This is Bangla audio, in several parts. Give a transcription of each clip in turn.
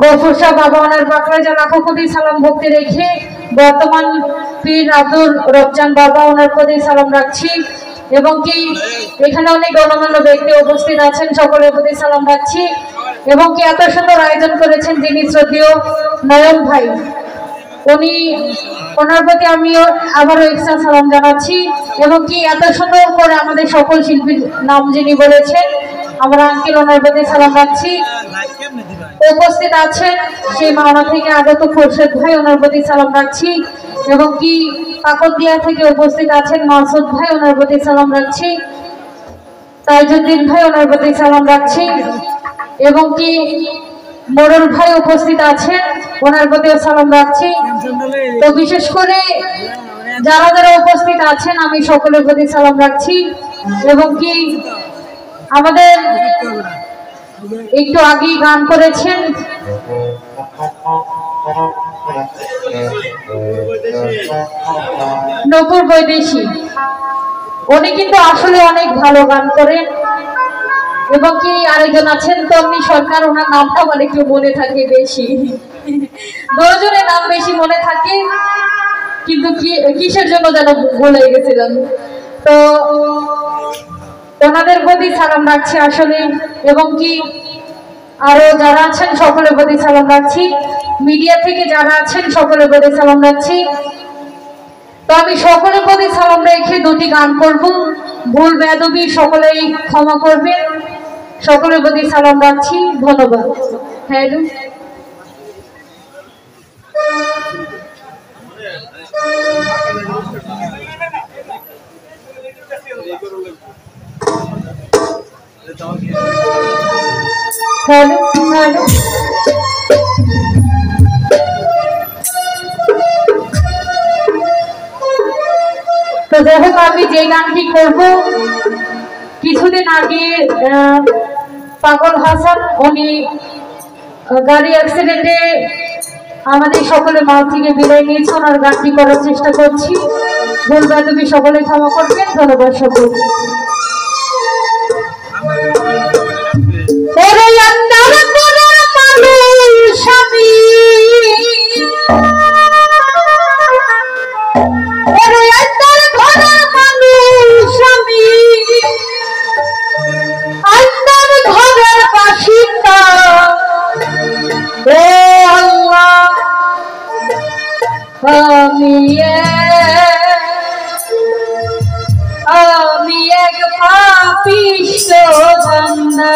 গফুর শাহ বাবা ওনার বাকরাজা লাখো কোটি সালাম ভক্তি রেখে বর্তমান পীর আব্দুল রফজান বাবা ওনার প্রতি সালাম রাখছি এবং কি এখানে অনেক গণ্যমান্য ব্যক্তি উপস্থিত আছেন সকলের প্রতি সালাম রাখছি এবং কি এত সুন্দর আয়োজন করেছেন যিনি শ্রদ্ধেয় নয়ন ভাই ওনার প্রতি আমিও আবারও এক্সট্রা সালাম জানাচ্ছি এবং কি এত সুন্দর করে আমাদের সকল শিল্পীর নাম যিনি বলেছেন আমরা আঙ্কেল ওনার প্রতি সালাম রাখছি। উপস্থিত আছেন সেই মাওনা থেকে আগত খোরশেদ ভাই ওনার প্রতি সালাম রাখছি এবং কি কাকরদিয়া থেকে উপস্থিত আছেন মাসুদ ভাই ওনার প্রতি সালাম রাখছি, তাইজুদ্দিন ভাই ওনার প্রতি সালাম রাখছি এবং কি মোড়ল ভাই উপস্থিত আছেন ওনার প্রতি সালাম রাখছি। তো বিশেষ করে যারা যারা উপস্থিত আছেন আমি সকলের প্রতি সালাম রাখছি এবং কি আমাদের একটু আগেই গান করেছেন নকুর বৈদেশী, উনি কিন্তু আসলে অনেক ভালো গান করেন এবং কি আরেকজন আছেন তন্নি সরকার, ওনার নামটা আমার একটু মনে থাকে বেশি, দুজনের নাম বেশি মনে থাকে কিন্তু কিসের জন্য যেন ভুলে গেছিলাম। তো ওনাদের প্রতি সালাম রাখছি আসলে এবং কি আরো যারা আছেন সকলের প্রতি সালাম রাখছি, মিডিয়া থেকে যারা আছেন সকলের প্রতি সালাম রাখছি। তো আমি সকলের প্রতি সালাম রেখে দুটি গান করব, ভুল বেয়াদবি সকলেই ক্ষমা করবেন, সকলের প্রতি সালাম রাখছি, ধন্যবাদ। হ্যালো হ্যালো হ্যালো তো যাই হোক আমি যে গানটি করব কিছুদিন আগে পাগল হাসান উনি গাড়ি অ্যাক্সিডেন্টে আমাদের সকলে মাঝ থেকে বিদায় নিয়েছে, ওনার গানটি করার চেষ্টা করছি, বলবে তুমি সকলে ক্ষমা করবেন, ধন্যবাদ সকল। আমি এক পাপিষ্ঠ বান্দা,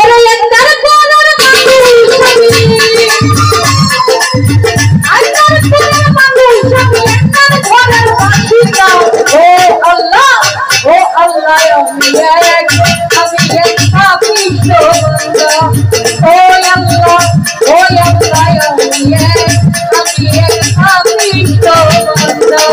ওরে একটার কোনার মানুষ আমি একটার ঘরের বাসিন্দা, ও আল্লাহ আমি এক পাপিষ্ঠ বান্দা, ও আল্লাহ আমি এক পাপিষ্ঠ বান্দা।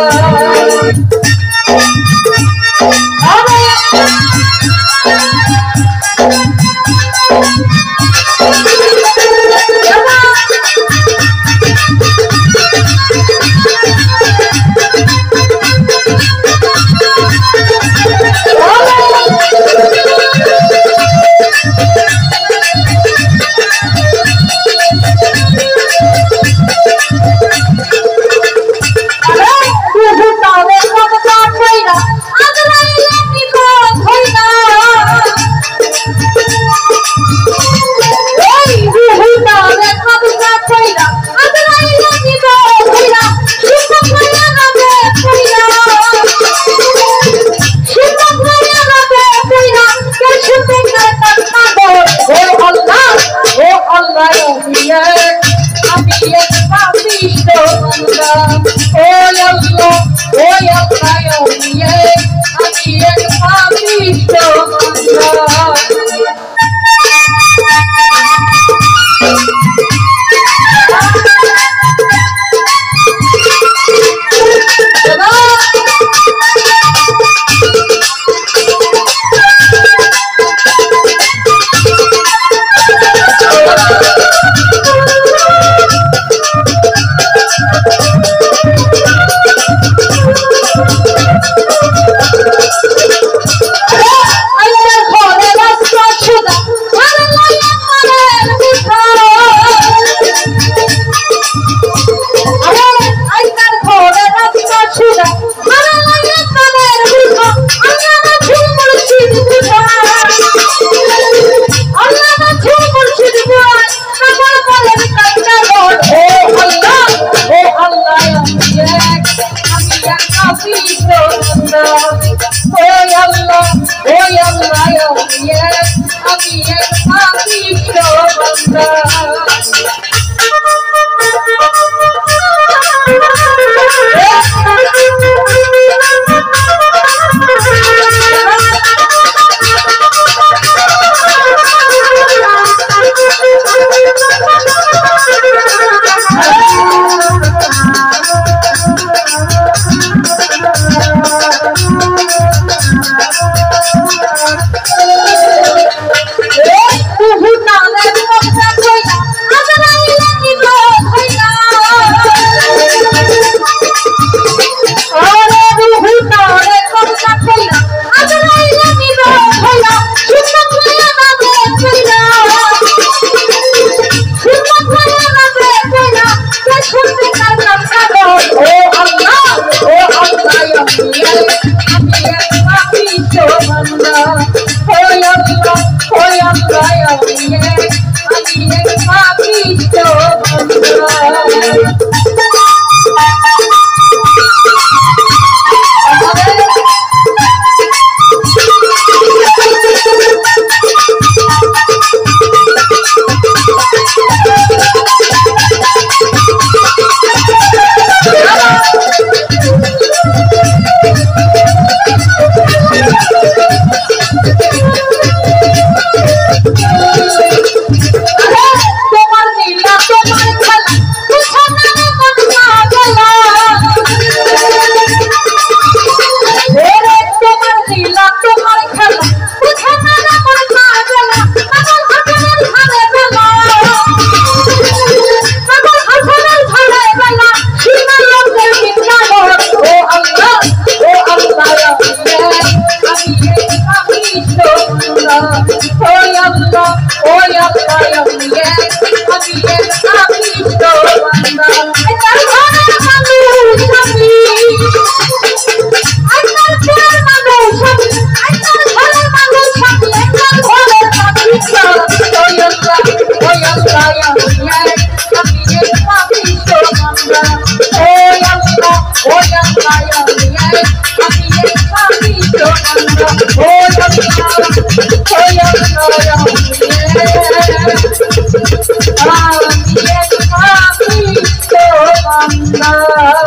Oh,